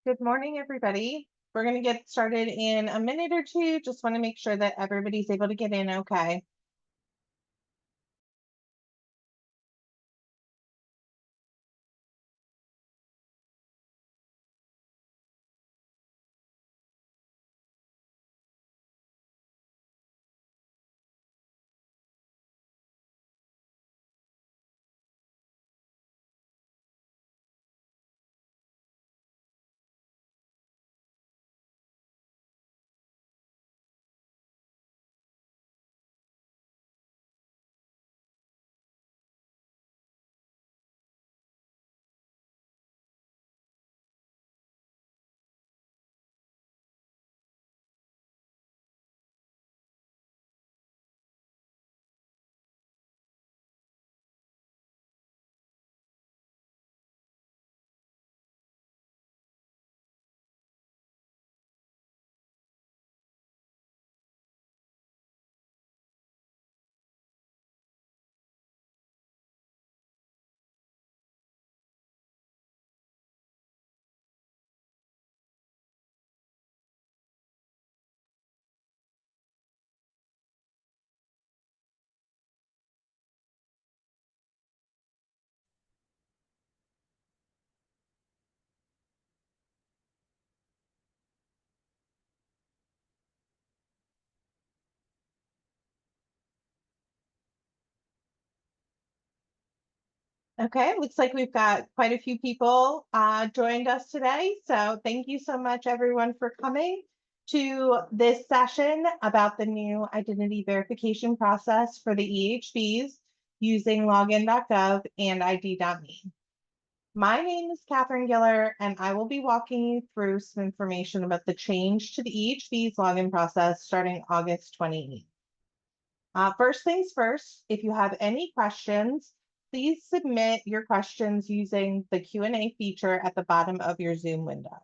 Good morning, everybody. We're going to get started in a minute or two. Just want to make sure that everybody's able to get in okay. Okay, looks like we've got quite a few people joined us today. So thank you so much, everyone, for coming to this session about the new identity verification process for the EHBs using Login.gov and ID.me. My name is Catherine Giller, and I will be walking you through some information about the change to the EHB's login process starting August 28th. First things first, if you have any questions, please submit your questions using the Q&A feature at the bottom of your Zoom window.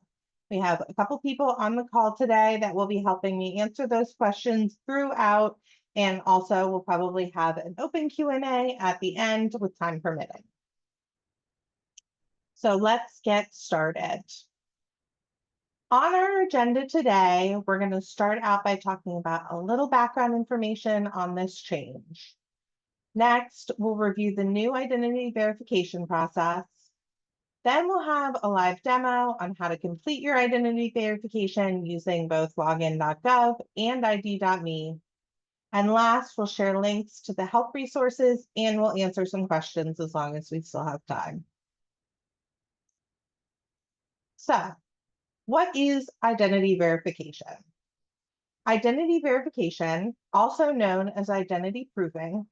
We have a couple people on the call today that will be helping me answer those questions throughout, and also we'll probably have an open Q&A at the end with time permitting. So let's get started. On our agenda today, we're going to start out by talking about a little background information on this change. Next, we'll review the new identity verification process. Then we'll have a live demo on how to complete your identity verification using both Login.gov and ID.me. And last, we'll share links to the help resources and we'll answer some questions as long as we still have time. So, what is identity verification? Identity verification, also known as identity proofing,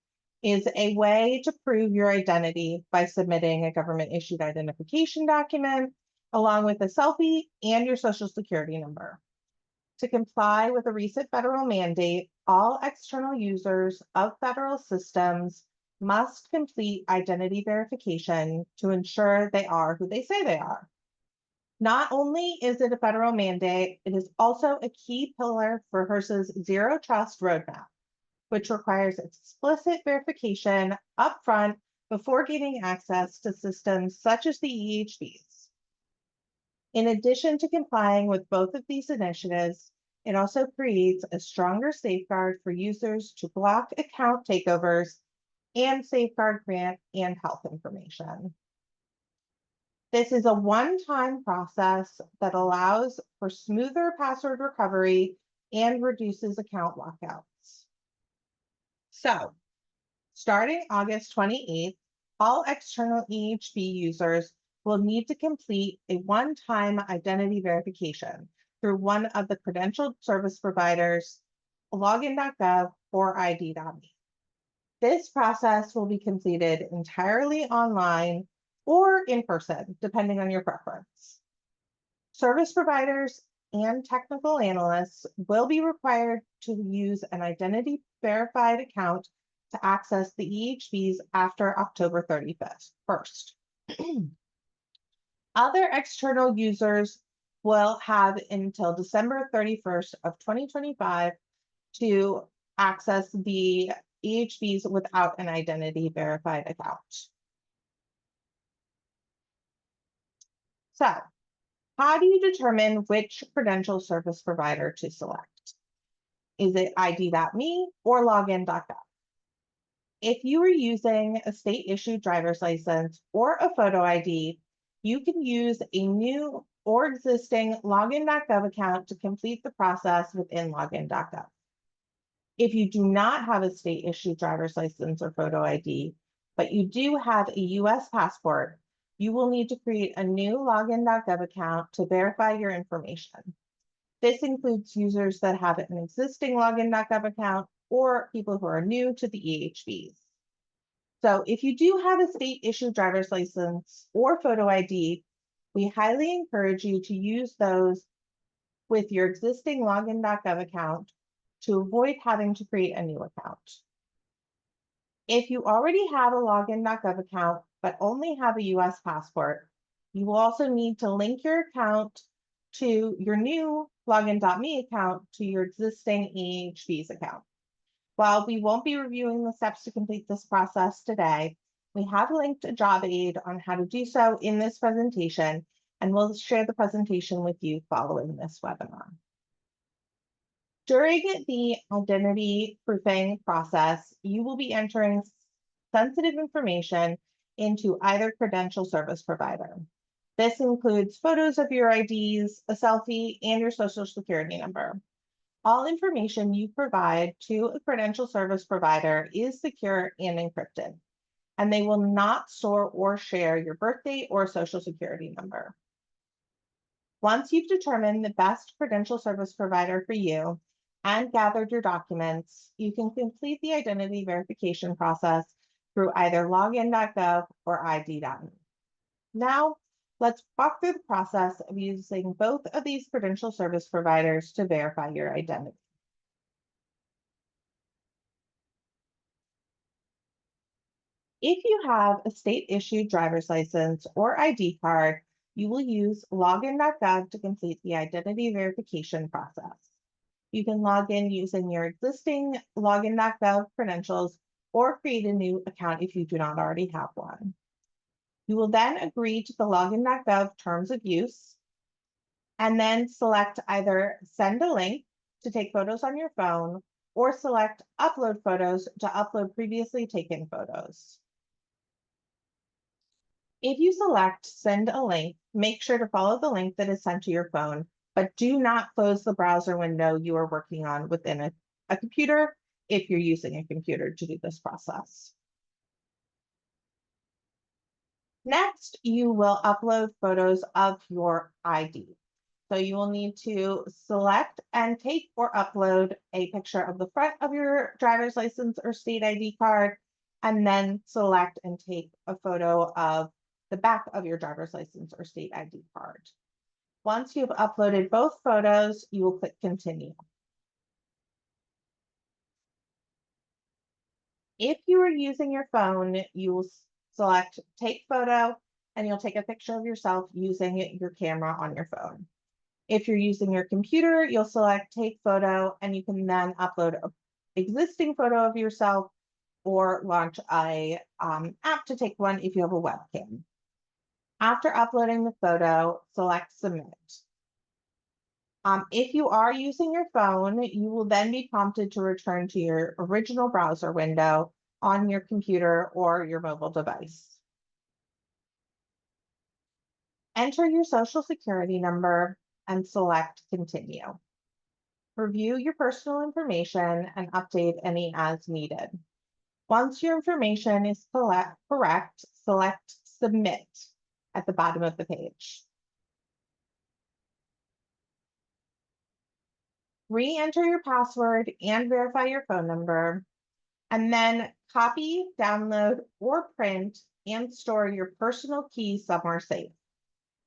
is a way to prove your identity by submitting a government-issued identification document along with a selfie and your social security number. To comply with a recent federal mandate, all external users of federal systems must complete identity verification to ensure they are who they say they are. Not only is it a federal mandate, it is also a key pillar for HRSA's Zero Trust Roadmap, which requires explicit verification upfront before gaining access to systems such as the EHBs. In addition to complying with both of these initiatives, it also creates a stronger safeguard for users to block account takeovers and safeguard grant and health information. This is a one-time process that allows for smoother password recovery and reduces account lockouts. So, starting August 28th, all external EHB users will need to complete a one-time identity verification through one of the credentialed service providers, Login.gov or ID.me. This process will be completed entirely online or in person, depending on your preference. Service providers and technical analysts will be required to use an identity verified account to access the EHBs after October 31st. Other external users will have until December 31st of 2025 to access the EHBs without an identity verified account. So, How do you determine which credential service provider to select? Is it ID.me or Login.gov? If you are using a state-issued driver's license or a photo ID, you can use a new or existing Login.gov account to complete the process within Login.gov. If you do not have a state-issued driver's license or photo ID, but you do have a US passport, you will need to create a new Login.gov account to verify your information. This includes users that have an existing Login.gov account or people who are new to the EHVs. So if you do have a state-issued driver's license or photo ID, we highly encourage you to use those with your existing Login.gov account to avoid having to create a new account. If you already have a Login.gov account, but only have a US passport, you will also need to link your account to your new Login.me account to your existing EHV's account. While we won't be reviewing the steps to complete this process today, we have linked a job aid on how to do so in this presentation, and we'll share the presentation with you following this webinar. During the identity proofing process, you will be entering sensitive information into either credential service provider. This includes photos of your IDs, a selfie, and your social security number. All information you provide to a credential service provider is secure and encrypted, and they will not store or share your birthday or social security number. Once you've determined the best credential service provider for you and gathered your documents, you can complete the identity verification process through either Login.gov or ID.me. Now, let's walk through the process of using both of these credential service providers to verify your identity. If you have a state-issued driver's license or ID card, you will use Login.gov to complete the identity verification process. You can log in using your existing Login.gov credentials or create a new account if you do not already have one. You will then agree to the Login.gov terms of use and then select either send a link to take photos on your phone or select upload photos to upload previously taken photos. If you select send a link, make sure to follow the link that is sent to your phone, but do not close the browser window you are working on within a computer if you're using a computer to do this process. Next, you will upload photos of your ID. So you will need to select and take or upload a picture of the front of your driver's license or state ID card, and then select and take a photo of the back of your driver's license or state ID card. Once you've uploaded both photos, you will click continue. If you are using your phone, you will select take photo and you'll take a picture of yourself using your camera on your phone. If you're using your computer, you'll select take photo and you can then upload an existing photo of yourself or launch a app to take one if you have a webcam. After uploading the photo, select submit. If you are using your phone, you will then be prompted to return to your original browser window on your computer or your mobile device. Enter your social security number and select continue. Review your personal information and update any as needed. Once your information is correct, select submit at the bottom of the page. Re-enter your password and verify your phone number, and then copy, download, or print and store your personal key somewhere safe.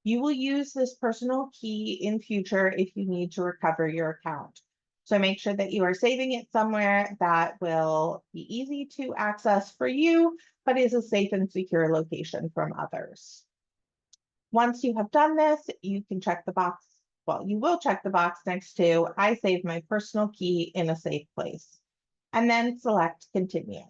You will use this personal key in future if you need to recover your account. So make sure that you are saving it somewhere that will be easy to access for you, but is a safe and secure location from others. Once you have done this, you can check the box. Well, you will check the box next to I save my personal key in a safe place, and then select continue.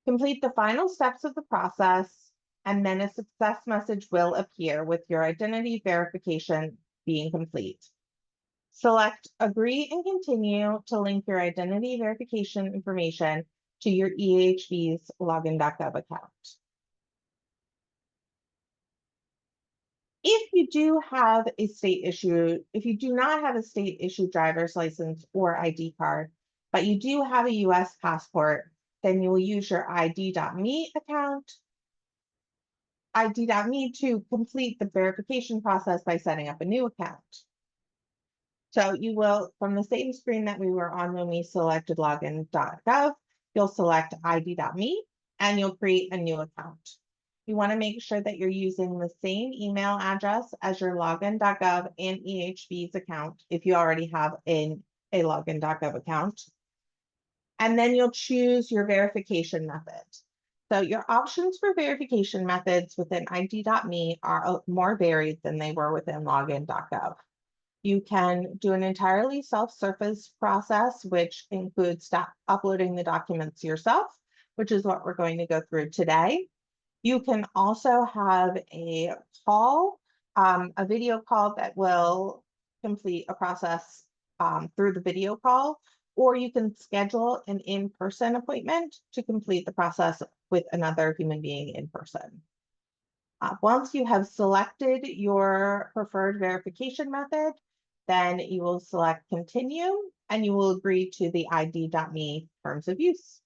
Complete the final steps of the process and then a success message will appear with your identity verification being complete. Select Agree and Continue to link your identity verification information to your EHB's Login.gov account. If you do not have a state issued driver's license or ID card, but you do have a US passport, then you will use your ID.me account, ID.me to complete the verification process by setting up a new account. So you will, from the same screen that we were on when we selected Login.gov, you'll select ID.me and you'll create a new account. You want to make sure that you're using the same email address as your Login.gov and EHB's account if you already have a Login.gov account. And then you'll choose your verification method. So your options for verification methods within ID.me are more varied than they were within Login.gov. You can do an entirely self-service process, which includes uploading the documents yourself, which is what we're going to go through today. You can also have a call, a video call that will complete a process through the video call, or you can schedule an in-person appointment to complete the process with another human being in person. Once you have selected your preferred verification method, then you will select Continue and you will agree to the ID.me terms of use.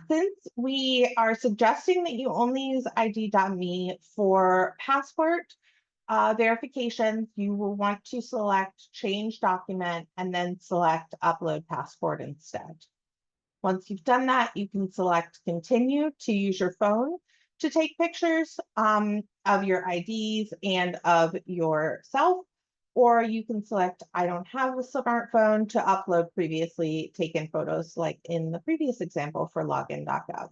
Since we are suggesting that you only use ID.me for passport verifications, you will want to select Change Document and then select Upload Passport instead. Once you've done that, you can select Continue to use your phone to take pictures of your IDs and of yourself, or you can select I don't have a smartphone to upload previously taken photos like in the previous example for Login.gov.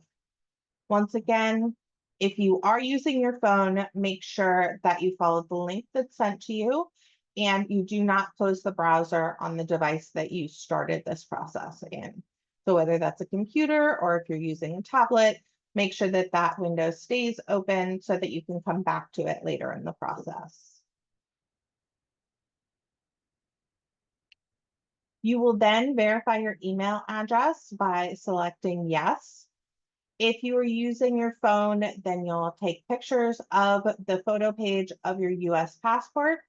Once again, if you are using your phone, make sure that you follow the link that's sent to you and you do not close the browser on the device that you started this process in. So whether that's a computer or if you're using a tablet, make sure that that window stays open so that you can come back to it later in the process. You will then verify your email address by selecting yes. If you are using your phone, then you'll take pictures of the photo page of your US passport.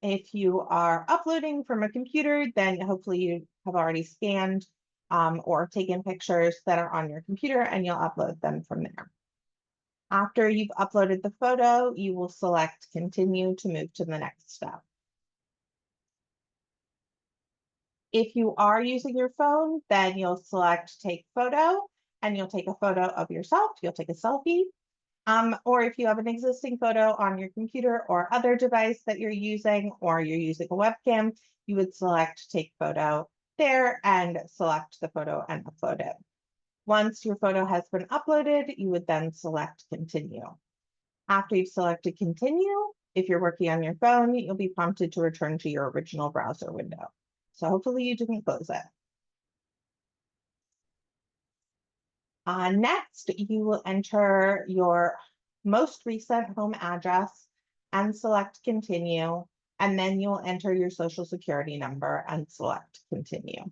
If you are uploading from a computer, then hopefully you have already scanned or taken pictures that are on your computer and you'll upload them from there. After you've uploaded the photo, you will select Continue to move to the next step. If you are using your phone, then you'll select Take Photo and you'll take a photo of yourself. You'll take a selfie. Or if you have an existing photo on your computer or other device that you're using, or you're using a webcam, you would select Take Photo there and select the photo and upload it. Once your photo has been uploaded, you would then select Continue. After you've selected Continue, if you're working on your phone, you'll be prompted to return to your original browser window. So hopefully you didn't close it. Next, you will enter your most recent home address and select Continue, and then you'll enter your Social Security number and select Continue.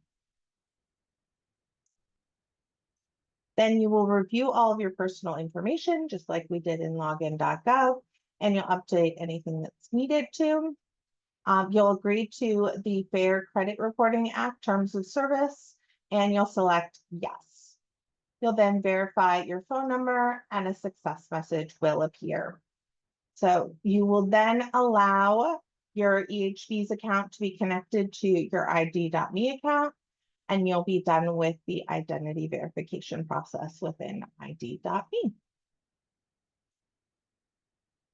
Then you will review all of your personal information, just like we did in Login.gov, and you'll update anything that's needed to. You'll agree to the Fair Credit Reporting Act Terms of Service, and you'll select yes. You'll then verify your phone number and a success message will appear. So you will then allow your EHB's account to be connected to your ID.me account, and you'll be done with the identity verification process within ID.me.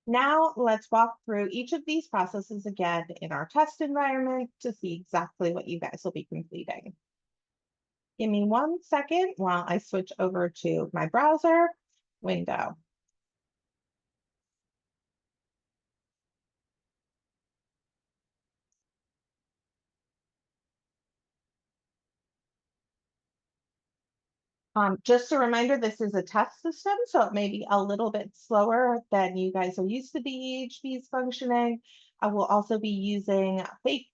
Now let's walk through each of these processes again in our test environment to see exactly what you guys will be completing. Give me 1 second while I switch over to my browser window. Just a reminder, this is a test system, so it may be a little bit slower than you guys are used to the EHBs functioning. I will also be using fake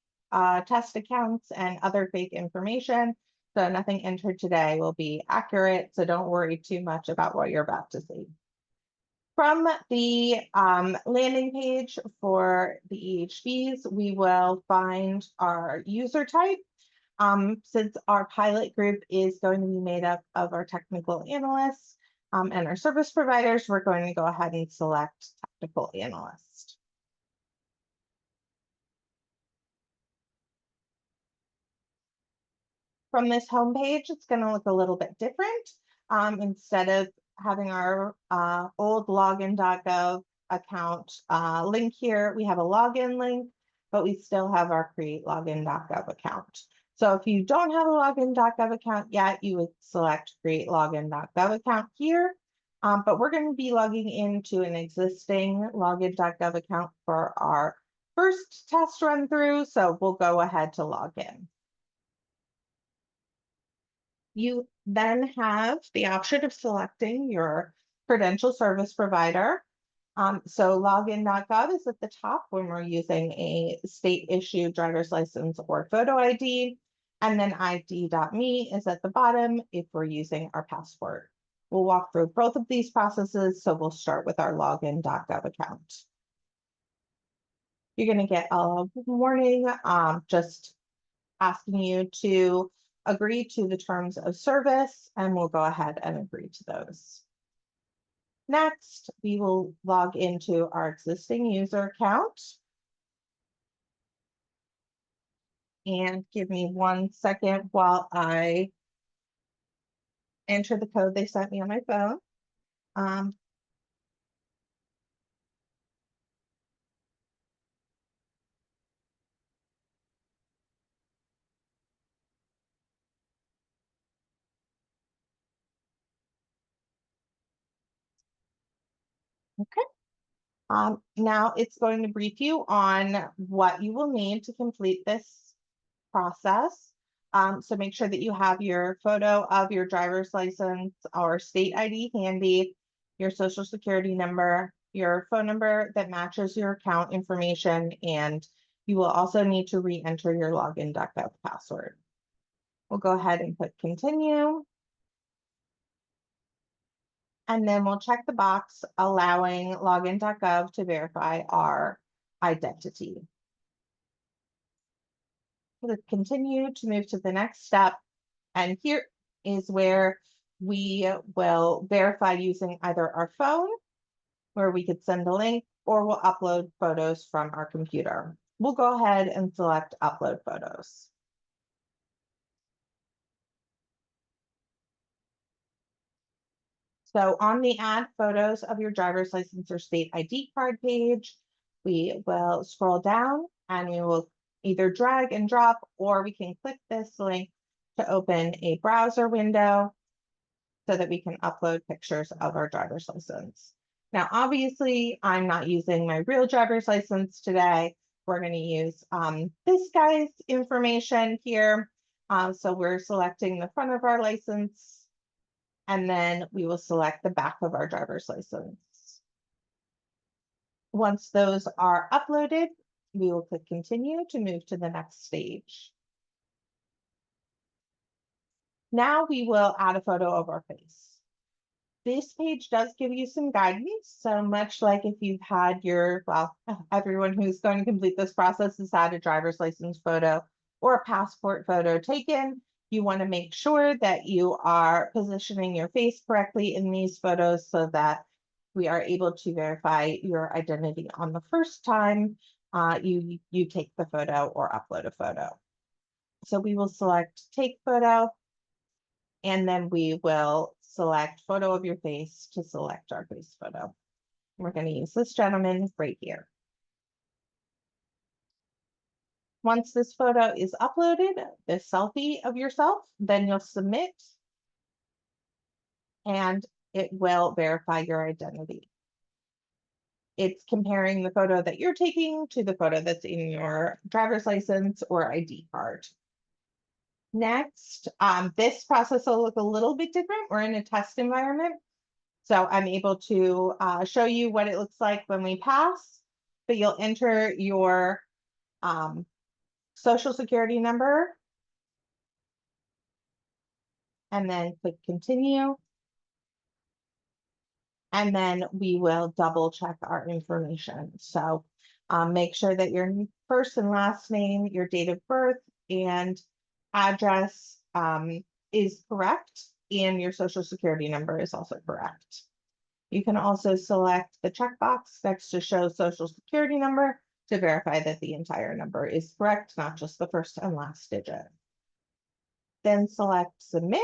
test accounts and other fake information. So nothing entered today will be accurate. So don't worry too much about what you're about to see. From the landing page for the EHBs, we will find our user type. Since our pilot group is going to be made up of our technical analysts and our service providers, we're going to go ahead and select technical analyst. From this homepage, it's going to look a little bit different. Instead of having our old Login.gov account link here, we have a login link, but we still have our create Login.gov account. So if you don't have a Login.gov account yet, you would select create Login.gov account here. But we're going to be logging into an existing Login.gov account for our first test run through. So we'll go ahead to log in. You then have the option of selecting your credential service provider. So login.gov is at the top when we're using a state issued driver's license or photo ID. And then ID.me is at the bottom if we're using our passport. We'll walk through both of these processes. So we'll start with our login.gov account. You're going to get a warning just asking you to agree to the terms of service, and we'll go ahead and agree to those. Next, we will log into our existing user account. And give me 1 second while I enter the code they sent me on my phone. Okay. Now it's going to brief you on what you will need to complete this process. So make sure that you have your photo of your driver's license or state ID handy, your social security number, your phone number that matches your account information, and you will also need to re-enter your login.gov password. We'll go ahead and put continue. And then we'll check the box allowing login.gov to verify our identity. We'll continue to move to the next step. And here is where we will verify using either our phone, where we could send a link, or we'll upload photos from our computer. We'll go ahead and select upload photos. So on the add photos of your driver's license or state ID card page, we will scroll down and we will either drag and drop, or we can click this link to open a browser window so that we can upload pictures of our driver's license. Now, obviously, I'm not using my real driver's license today. We're going to use this guy's information here. So we're selecting the front of our license, and then we will select the back of our driver's license. Once those are uploaded, we will click continue to move to the next stage. Now we will add a photo of our face. This page does give you some guidance. So much like if you've had your, well, everyone who's going to complete this process has had a driver's license photo or a passport photo taken, you want to make sure that you are positioning your face correctly in these photos so that we are able to verify your identity on the first time you take the photo or upload a photo. So we will select take photo, and then we will select photo of your face to select our face photo. We're going to use this gentleman right here. Once this photo is uploaded, this selfie of yourself, then you'll submit and it will verify your identity. It's comparing the photo that you're taking to the photo that's in your driver's license or ID card. Next, this process will look a little bit different. We're in a test environment. So I'm able to show you what it looks like when we pass, but you'll enter your social security number and then click continue. And then we will double check our information. So make sure that your first and last name, your date of birth, and address is correct, and your social security number is also correct. You can also select the checkbox next to show social security number to verify that the entire number is correct, not just the first and last digit. Then select submit.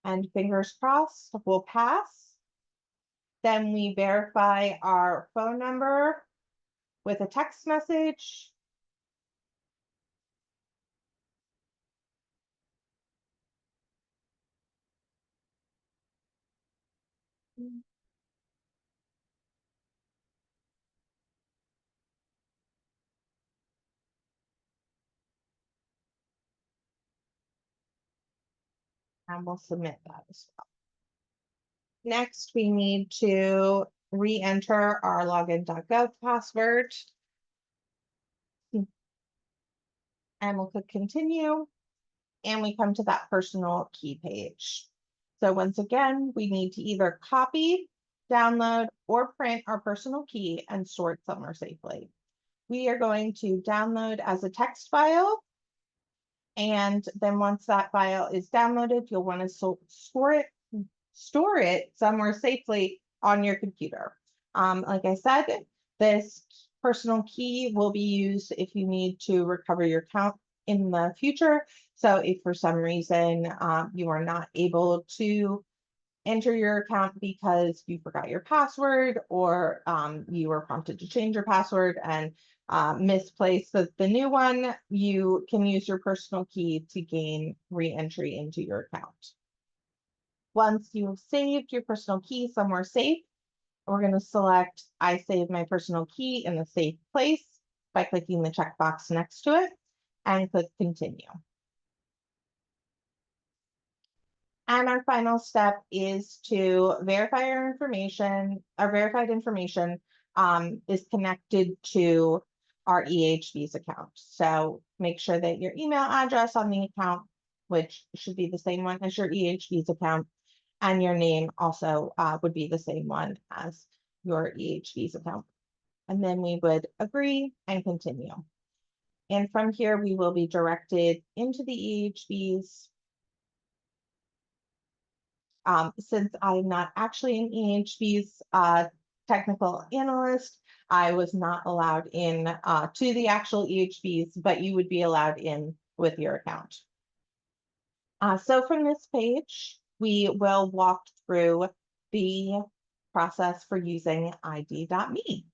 And fingers crossed, we'll pass. Then we verify our phone number with a text message. And we'll submit that as well. Next, we need to re-enter our Login.gov password. And we'll click continue. And we come to that personal key page. So once again, we need to either copy, download, or print our personal key and store it somewhere safely. We are going to download as a text file. And then once that file is downloaded, you'll want to store it somewhere safely on your computer. Like I said, this personal key will be used if you need to recover your account in the future. So if for some reason you are not able to enter your account because you forgot your password, or you were prompted to change your password and misplaced the new one, you can use your personal key to gain re-entry into your account. Once you've saved your personal key somewhere safe, we're going to select I save my personal key in a safe place by clicking the checkbox next to it and click continue. And our final step is to verify our information. Our verified information is connected to our EHB's account. So make sure that your email address on the account, which should be the same one as your EHB's account, and your name also would be the same one as your EHB's account. And then we would agree and continue. And from here, we will be directed into the EHB's. Since I'm not actually an EHB's technical analyst, I was not allowed in to the actual EHB's, but you would be allowed in with your account. So from this page, we will walk through the process for using ID.me.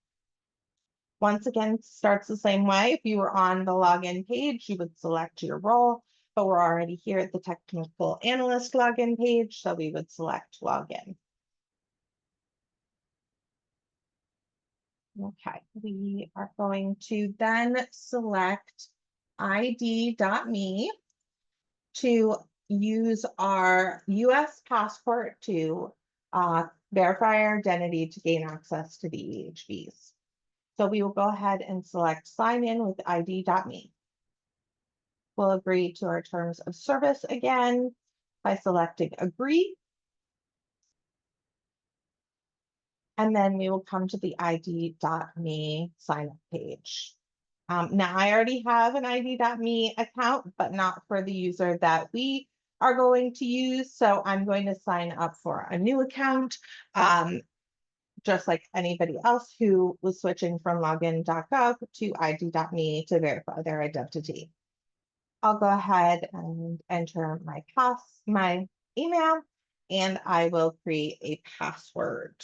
Once again, starts the same way. If you were on the login page, you would select your role, but we're already here at the technical analyst login page, so we would select login. Okay, we are going to then select ID.me to use our US passport to verify our identity to gain access to the EHBs. So we will go ahead and select sign in with ID.me. We'll agree to our terms of service again by selecting agree. And then we will come to the ID.me sign up page. Now I already have an ID.me account, but not for the user that we are going to use. So I'm going to sign up for a new account, just like anybody else who was switching from Login.gov to ID.me to verify their identity. I'll go ahead and enter my email, and I will create a password.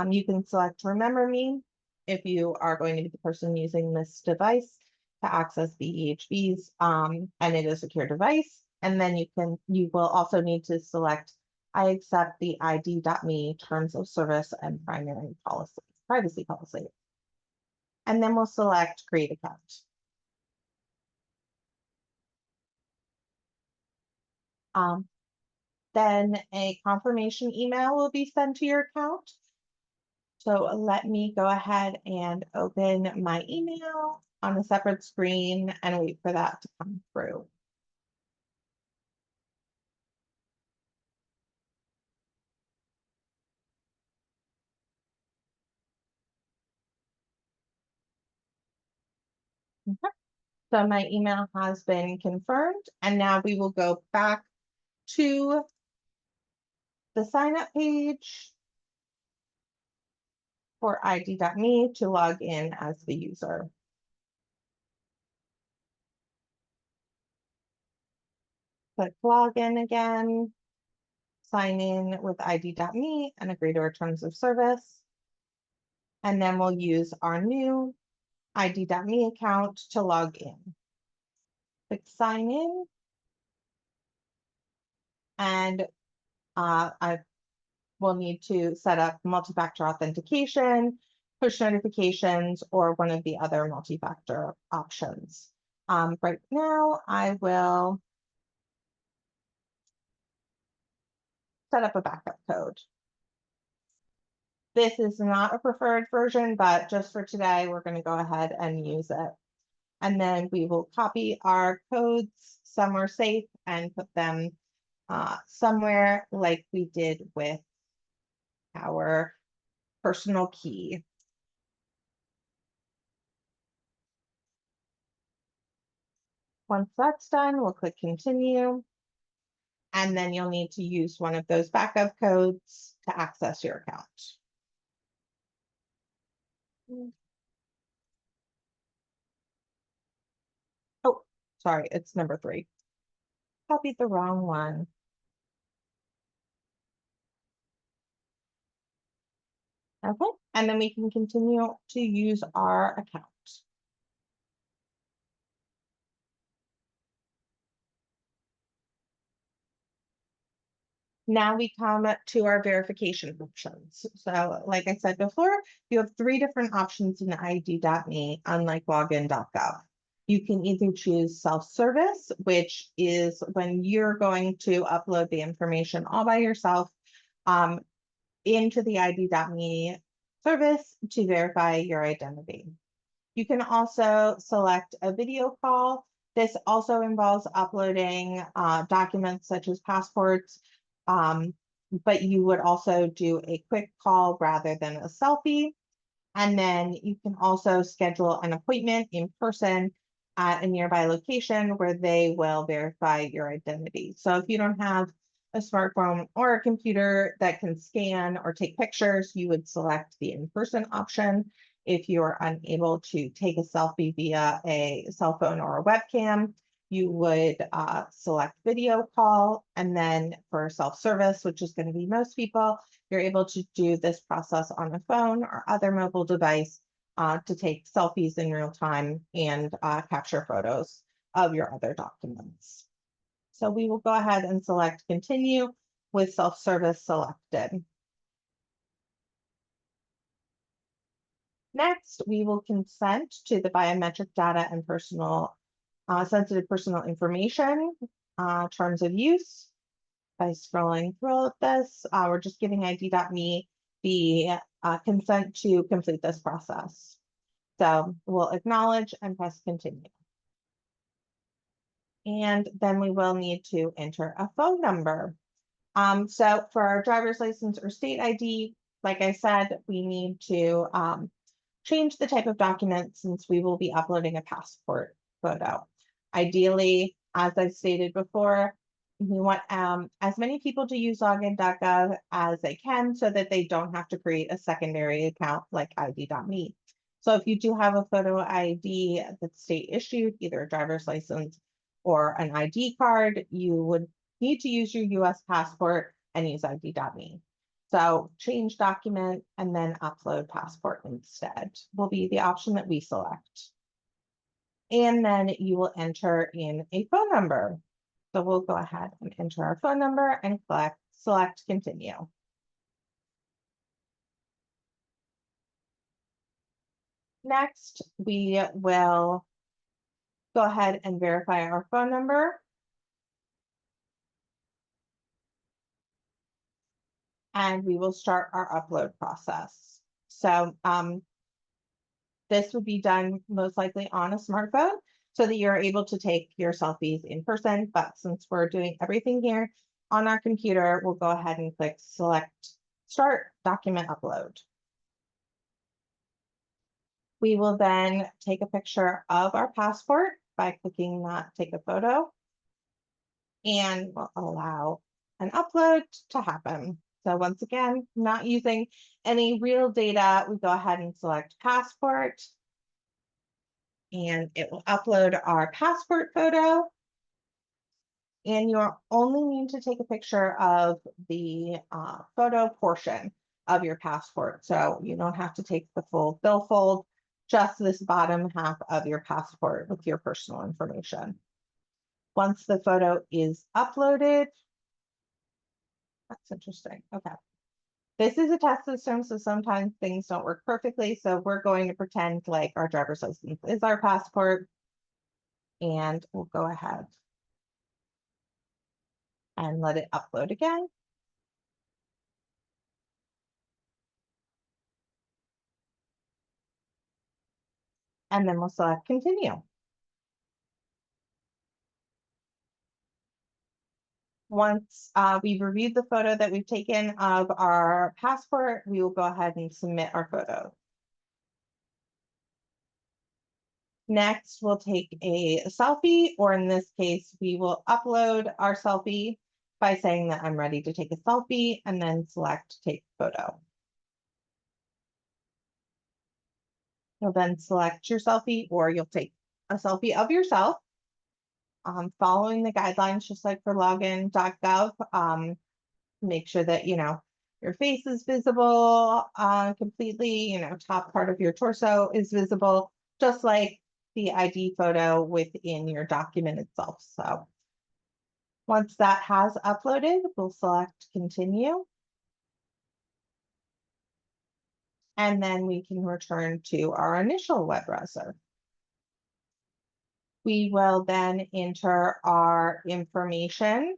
You can select remember me if you are going to be the person using this device. to access the EHVs, and it is a secure device. And then you will also need to select, I accept the ID.me terms of service and privacy policy. And then we'll select create account. Then a confirmation email will be sent to your account. So let me go ahead and open my email on a separate screen and wait for that to come through. Okay. So my email has been confirmed, and now we will go back to the sign up page for ID.me to log in as the user. Click login again, sign in with ID.me and agree to our terms of service. And then we'll use our new ID.me account to log in. Click sign in. And I will need to set up multi-factor authentication, push notifications, or one of the other multi-factor options. Right now, I will set up a backup code. This is not a preferred version, but just for today, we're going to go ahead and use it. And then we will copy our codes somewhere safe and put them somewhere like we did with our personal key. Once that's done, we'll click continue. And then you'll need to use one of those backup codes to access your account. Oh, sorry, it's number 3. Copied the wrong one. Okay, and then we can continue to use our account. Now we come to our verification options. So like I said before, you have 3 different options in ID.me, unlike Login.gov. You can either choose self-service, which is when you're going to upload the information all by yourself into the ID.me service to verify your identity. You can also select a video call. This also involves uploading documents such as passports, but you would also do a quick call rather than a selfie. And then you can also schedule an appointment in person at a nearby location where they will verify your identity. So if you don't have a smartphone or a computer that can scan or take pictures, you would select the in-person option. If you're unable to take a selfie via a cell phone or a webcam, you would select video call. And then for self-service, which is going to be most people, you're able to do this process on a phone or other mobile device to take selfies in real time and capture photos of your other documents. So we will go ahead and select continue with self-service selected. Next, we will consent to the biometric data and sensitive personal information terms of use. By scrolling through this, we're just giving ID.me the consent to complete this process. So we'll acknowledge and press continue. And then we will need to enter a phone number. So for our driver's license or state ID, like I said, we need to change the type of document since we will be uploading a passport photo. Ideally, as I stated before, we want as many people to use Login.gov as they can so that they don't have to create a secondary account like ID.me. So if you do have a photo ID that's state issued, either a driver's license or an ID card, you would need to use your US passport and use ID.me. So change document and then upload passport instead will be the option that we select. And then you will enter in a phone number. So we'll go ahead and enter our phone number and select continue. Next, we will go ahead and verify our phone number. And we will start our upload process. So this would be done most likely on a smartphone so that you're able to take your selfies in person. But since we're doing everything here on our computer, we'll go ahead and click select start document upload. We will then take a picture of our passport by clicking that take a photo, and we'll allow an upload to happen. So once again, not using any real data, we go ahead and select passport, and it will upload our passport photo. And you'll only need to take a picture of the photo portion of your passport. So you don't have to take the full billfold, just this bottom half of your passport with your personal information. Once the photo is uploaded, that's interesting. Okay. This is a test system, so sometimes things don't work perfectly. So we're going to pretend like our driver's license is our passport, and we'll go ahead and let it upload again. And then we'll select continue. Once we've reviewed the photo that we've taken of our passport, we will go ahead and submit our photo. Next, we'll take a selfie, or in this case, we will upload our selfie by saying that I'm ready to take a selfie, and then select take photo. You'll then select your selfie, or you'll take a selfie of yourself, following the guidelines, just like for Login.gov. Make sure that, your face is visible completely, top part of your torso is visible, just like the ID photo within your document itself. So once that has uploaded, we'll select continue. And then we can return to our initial web browser. We will then enter our information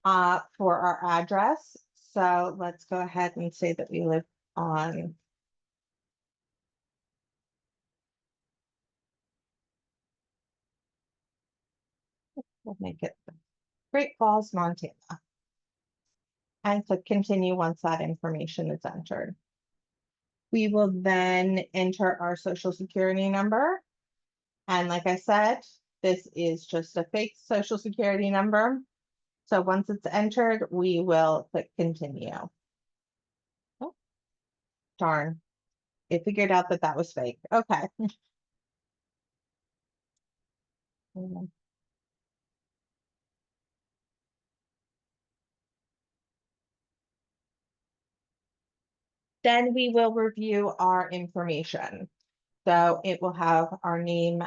for our address. So let's go ahead and say that we live on we'll make it Great Falls, Montana. And click continue once that information is entered. We will then enter our social security number. And like I said, this is just a fake social security number. So once it's entered, we will click continue. Oh, darn. It figured out that that was fake. Okay. Then we will review our information. So it will have our name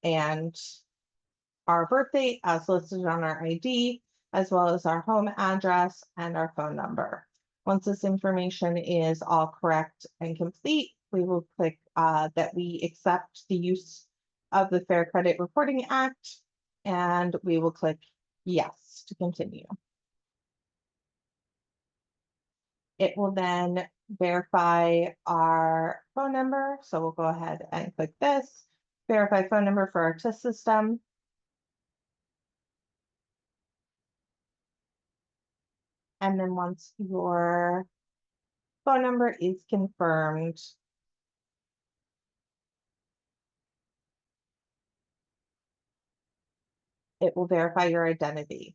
and our birth date as listed on our ID, as well as our home address and our phone number. Once this information is all correct and complete, we will click that we accept the use of the Fair Credit Reporting Act, and we will click yes to continue. It will then verify our phone number. So we'll go ahead and click this, verify phone number for our test system. And then once your phone number is confirmed, it will verify your identity.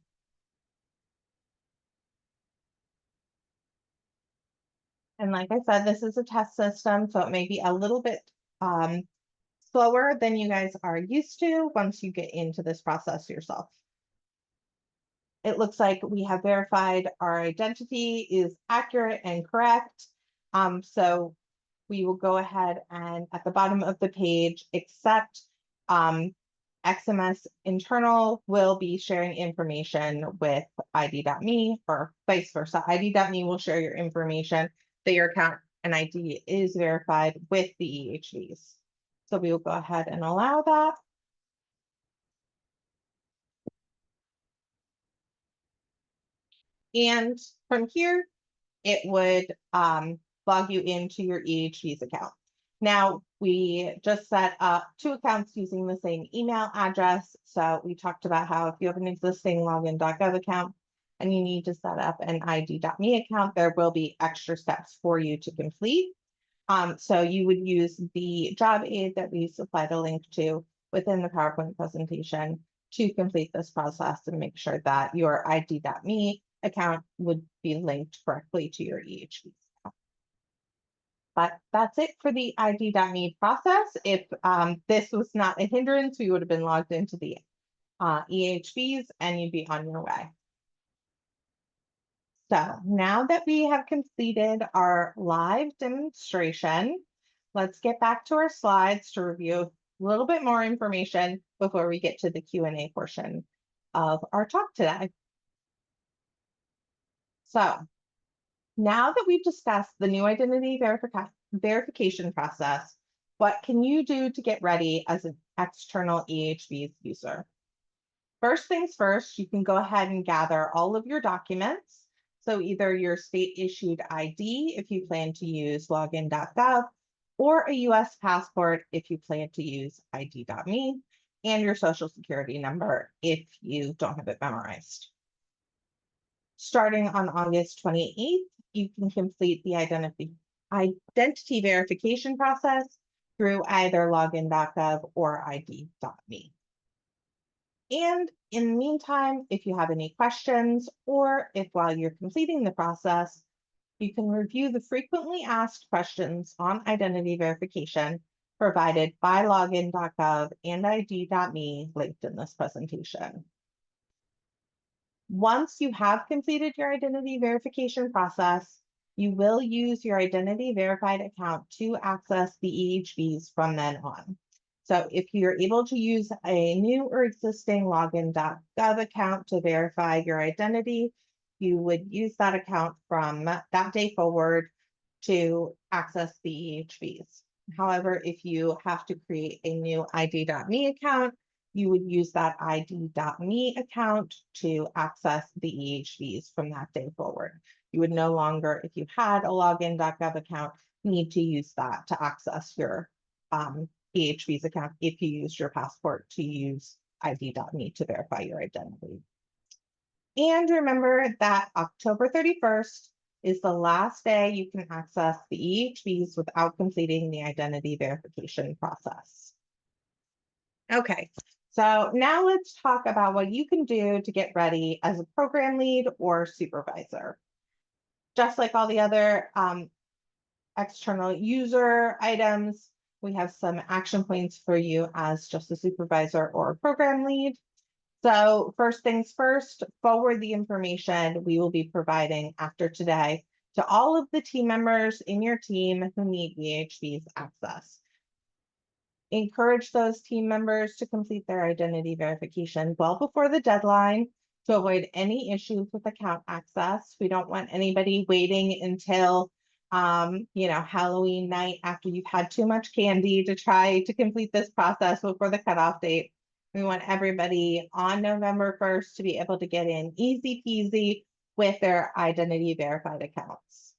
And like I said, this is a test system, so it may be a little bit slower than you guys are used to once you get into this process yourself. It looks like we have verified our identity is accurate and correct. So we will go ahead and at the bottom of the page, accept XMS internal will be sharing information with ID.me, or vice versa. ID.me will share your information that your account and ID is verified with the EHVs. So we will go ahead and allow that. And from here, it would log you into your EHVs account. Now, we just set up 2 accounts using the same email address. So we talked about how if you have an existing Login.gov account and you need to set up an ID.me account, there will be extra steps for you to complete. So you would use the job aid that we supplied a link to within the PowerPoint presentation to complete this process and make sure that your ID.me account would be linked correctly to your EHV account. But that's it for the ID.me process. If this was not a hindrance, we would have been logged into the EHVs and you'd be on your way. So now that we have completed our live demonstration, let's get back to our slides to review a little bit more information before we get to the Q&A portion of our talk today. So now that we've discussed the new identity verification process, what can you do to get ready as an external EHVs user? First things first, you can go ahead and gather all of your documents. So either your state issued ID if you plan to use Login.gov, or a US passport if you plan to use ID.me, and your social security number if you don't have it memorized. Starting on August 28th, you can complete the identity verification process through either Login.gov or ID.me. And in the meantime, if you have any questions, or if while you're completing the process, you can review the frequently asked questions on identity verification provided by Login.gov and ID.me linked in this presentation. Once you have completed your identity verification process, you will use your identity verified account to access the EHVs from then on. So if you're able to use a new or existing Login.gov account to verify your identity, you would use that account from that day forward to access the EHVs. However, if you have to create a new ID.me account, you would use that ID.me account to access the EHVs from that day forward. You would no longer, if you had a Login.gov account, need to use that to access your EHVs account if you used your passport to use ID.me to verify your identity. And remember that October 31st is the last day you can access the EHVs without completing the identity verification process. Okay, so now let's talk about what you can do to get ready as a program lead or supervisor. Just like all the other external user items, we have some action points for you as just a supervisor or a program lead. So first things first, forward the information we will be providing after today to all of the team members in your team who need EHVs access. Encourage those team members to complete their identity verification well before the deadline to avoid any issues with account access. We don't want anybody waiting until Halloween night after you've had too much candy to try to complete this process before the cutoff date. We want everybody on November 1st to be able to get in easy peasy with their identity verified accounts.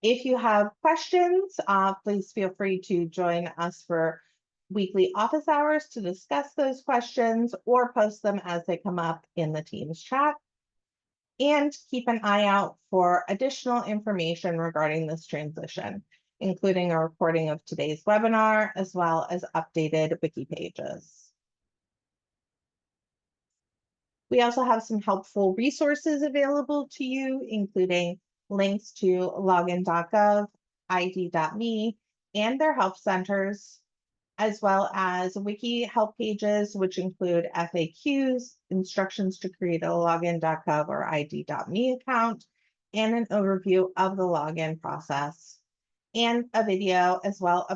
If you have questions, please feel free to join us for weekly office hours to discuss those questions or post them as they come up in the Teams chat. And keep an eye out for additional information regarding this transition, including a recording of today's webinar, as well as updated wiki pages. We also have some helpful resources available to you, including links to Login.gov, ID.me, and their help centers, as well as wiki help pages, which include FAQs, instructions to create a Login.gov or ID.me account, and an overview of the login process, and a video as well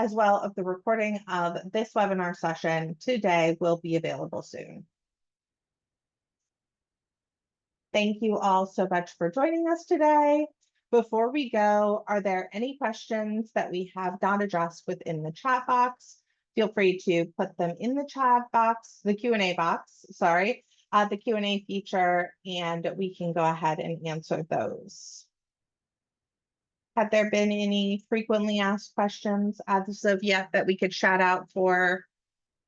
as well as the recording of this webinar session today will be available soon. Thank you all so much for joining us today. Before we go, are there any questions that we have not addressed within the chat box? Feel free to put them in the chat box, the Q&A box, sorry, the Q&A feature, and we can go ahead and answer those. Have there been any frequently asked questions as of yet that we could shout out for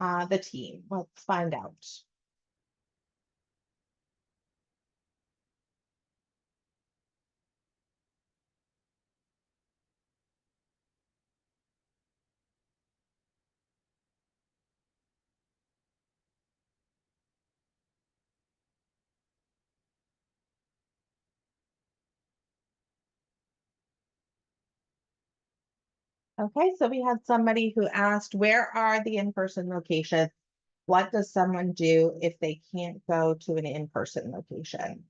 the team? Let's find out. Okay, so we had somebody who asked, where are the in-person locations? What does someone do if they can't go to an in-person location?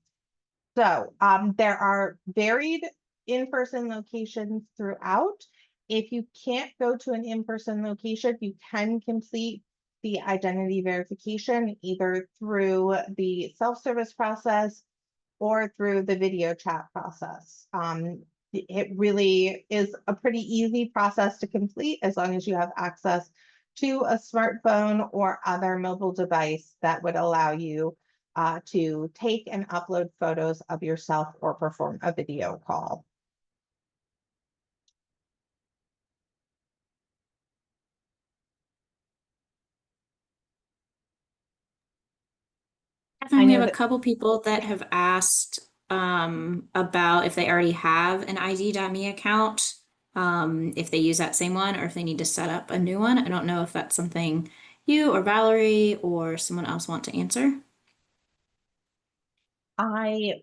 So there are varied in-person locations throughout. If you can't go to an in-person location, you can complete the identity verification either through the self-service process or through the video chat process. It really is a pretty easy process to complete as long as you have access to a smartphone or other mobile device that would allow you to take and upload photos of yourself or perform a video call. We have a couple people that have asked about if they already have an ID.me account, if they use that same one or if they need to set up a new one. I don't know if that's something you or Valerie or someone else want to answer. I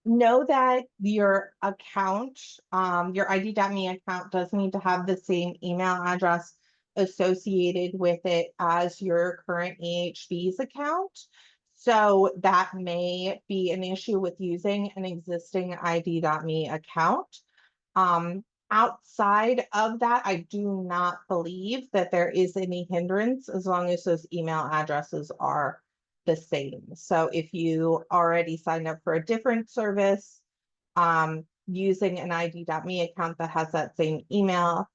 know that your account, your ID.me account does need to have the same email address associated with it as your current EHB's account. So that may be an issue with using an existing ID.me account. Outside of that, I do not believe that there is any hindrance as long as those email addresses are the same. So if you already signed up for a different service, using an ID.me account that has that same email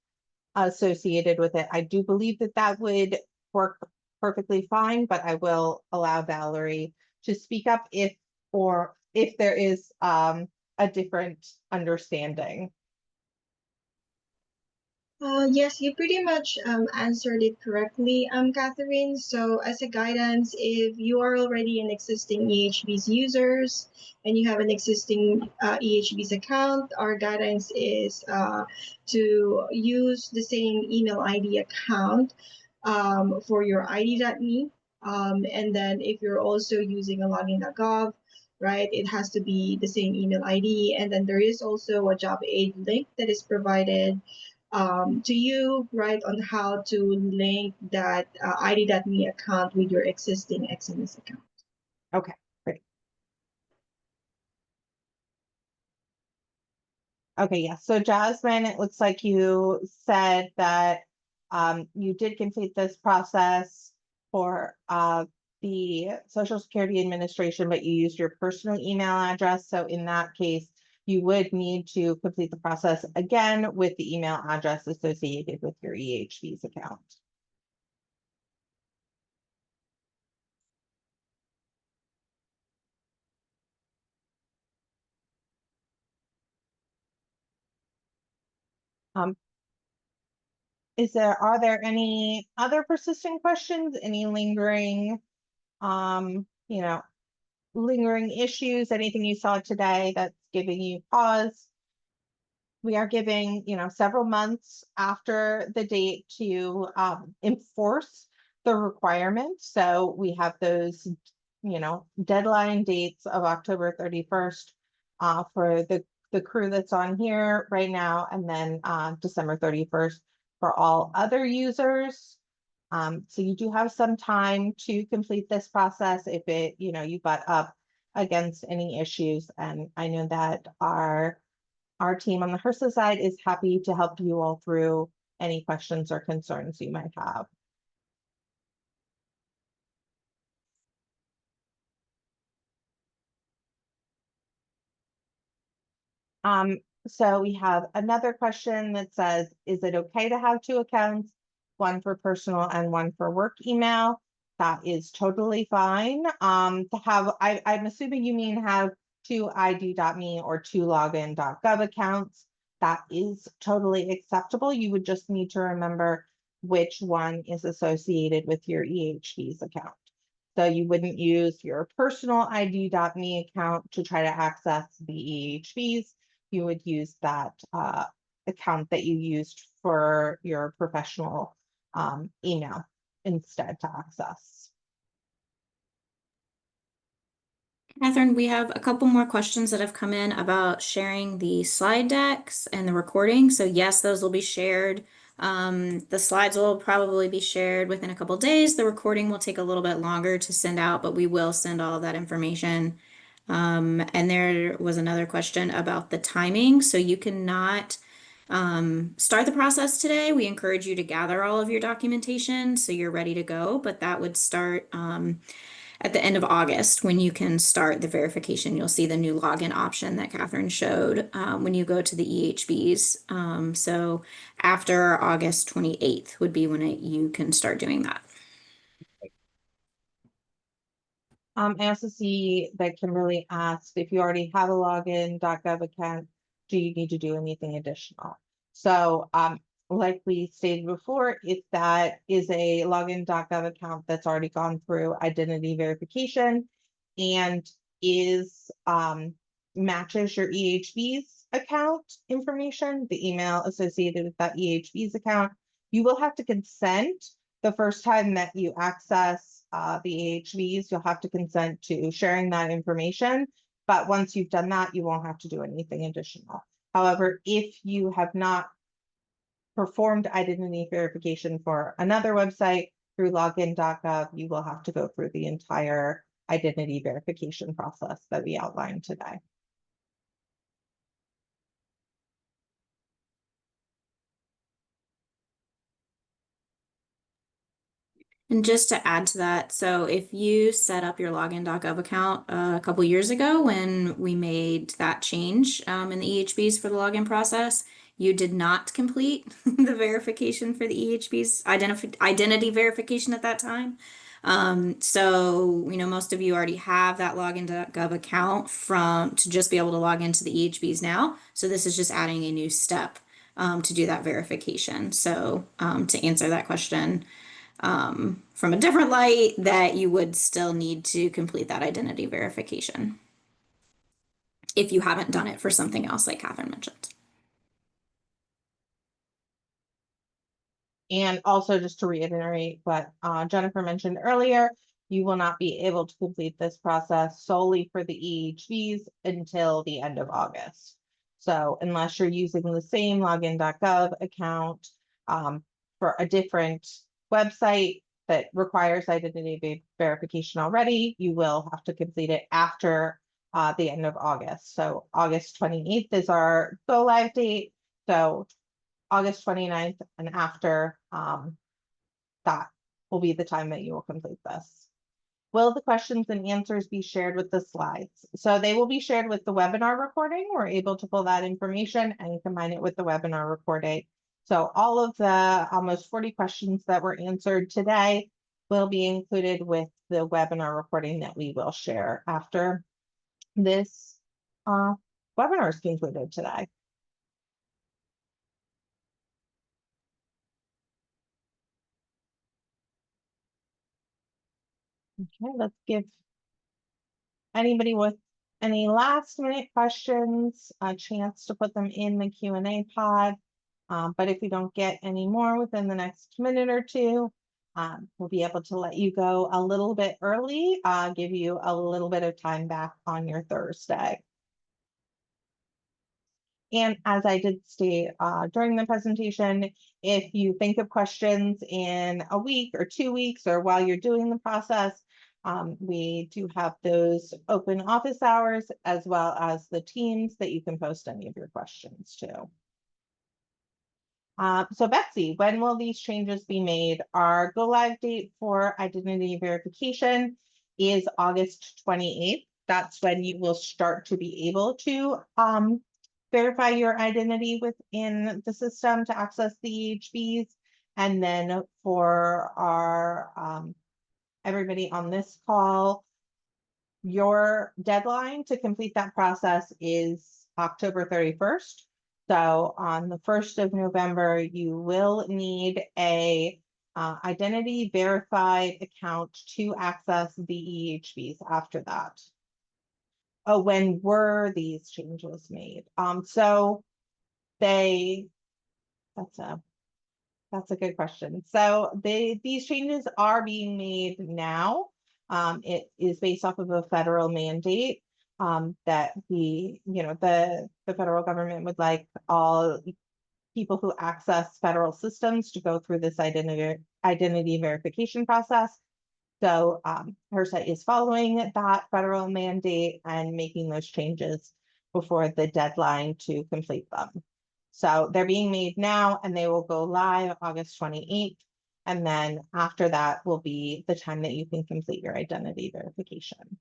associated with it, I do believe that that would work perfectly fine, but I will allow Valerie to speak up if there is a different understanding. Yes, you pretty much answered it correctly, Catherine. So as a guidance, if you are already an existing EHB's users and you have an existing EHB's account, our guidance is to use the same email ID account for your ID.me. And then if you're also using a Login.gov, right, it has to be the same email ID. And then there is also a job aid link that is provided to you, right, on how to link that ID.me account with your existing XMS account. Okay, great. Okay, yeah. So Jasmine, it looks like you said that you did complete this process for the Social Security Administration, but you used your personal email address. So in that case, you would need to complete the process again with the email address associated with your EHB's account. Are there any other persistent questions, any lingering, lingering issues, anything you saw today that's giving you pause? We are giving, several months after the date to enforce the requirement. So we have those, deadline dates of October 31st for the crew that's on here right now, and then December 31st for all other users. So you do have some time to complete this process if you butt up against any issues. And I know that our team on the HRSA side is happy to help you all through any questions or concerns you might have. So we have another question that says, is it okay to have two accounts, one for personal and one for work email? That is totally fine. To have, I'm assuming you mean have two ID.me or two Login.gov accounts. That is totally acceptable. You would just need to remember which one is associated with your EHB's account. So you wouldn't use your personal ID.me account to try to access the EHBs. You would use that account that you used for your professional email instead to access. Catherine, we have a couple more questions that have come in about sharing the slide decks and the recording. So yes, those will be shared. The slides will probably be shared within a couple days. The recording will take a little bit longer to send out, but we will send all of that information. And there was another question about the timing. So you cannot start the process today. We encourage you to gather all of your documentation so you're ready to go, but that would start at the end of August when you can start the verification. You'll see the new login option that Catherine showed when you go to the EHBs. So after August 28th would be when you can start doing that. I also see that Kimberly asked if you already have a Login.gov account, do you need to do anything additional? So like we stated before, if that is a Login.gov account that's already gone through identity verification and is matches your EHB's account information, the email associated with that EHB's account, you will have to consent the first time that you access the EHBs, you'll have to consent to sharing that information. But once you've done that, you won't have to do anything additional. However, if you have not performed identity verification for another website through Login.gov, you will have to go through the entire identity verification process that we outlined today. And just to add to that, so if you set up your Login.gov account a couple years ago when we made that change in the EHBs for the login process, you did not complete the verification for the EHBs identity verification at that time. So, you know, most of you already have that Login.gov account to just be able to log into the EHBs now. So this is just adding a new step to do that verification. So to answer that question, from a different light, that you would still need to complete that identity verification if you haven't done it for something else, like Catherine mentioned. And also just to reiterate what Jennifer mentioned earlier, you will not be able to complete this process solely for the EHBs until the end of August. So unless you're using the same Login.gov account for a different website that requires identity verification already, you will have to complete it after the end of August. So August 28th is our go live date. So August 29th and after, that will be the time that you will complete this. Will the questions and answers be shared with the slides? So they will be shared with the webinar recording. We're able to pull that information and combine it with the webinar recording. So all of the almost 40 questions that were answered today will be included with the webinar recording that we will share after this webinar is concluded today. Okay, let's give anybody with any last minute questions a chance to put them in the Q&A pod. But if we don't get any more within the next minute or two, we'll be able to let you go a little bit early, give you a little bit of time back on your Thursday. And as I did state during the presentation, if you think of questions in a week or 2 weeks or while you're doing the process, we do have those open office hours as well as the teams that you can post any of your questions to. So Betsy, when will these changes be made? Our go live date for identity verification is August 28th. That's when you will start to be able to verify your identity within the system to access the EHBs. And then for our everybody on this call, your deadline to complete that process is October 31st. So on the 1st of November, you will need a identity verified account to access the EHBs after that. Oh, when were these changes made? So that's a good question. So these changes are being made now. It is based off of a federal mandate that the federal government would like all people who access federal systems to go through this identity verification process. So HRSA is following that federal mandate and making those changes before the deadline to complete them. So they're being made now and they will go live August 28th. And then after that will be the time that you can complete your identity verification.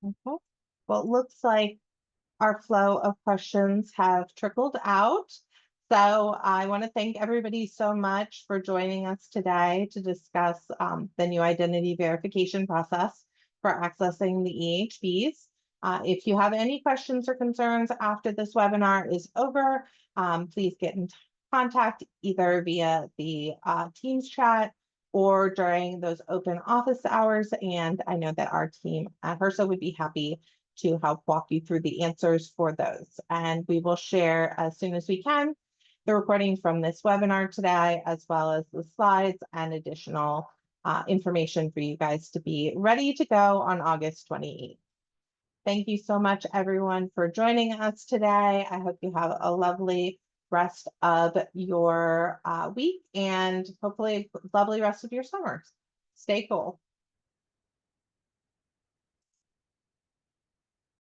Okay. Well, it looks like our flow of questions have trickled out. So I want to thank everybody so much for joining us today to discuss the new identity verification process for accessing the EHBs. If you have any questions or concerns after this webinar is over, please get in contact either via the Teams chat or during those open office hours. And I know that our team at HRSA would be happy to help walk you through the answers for those. And we will share as soon as we can the recording from this webinar today, as well as the slides and additional information for you guys to be ready to go on August 28th. Thank you so much, everyone, for joining us today. I hope you have a lovely rest of your week and hopefully a lovely rest of your summer. Stay cool.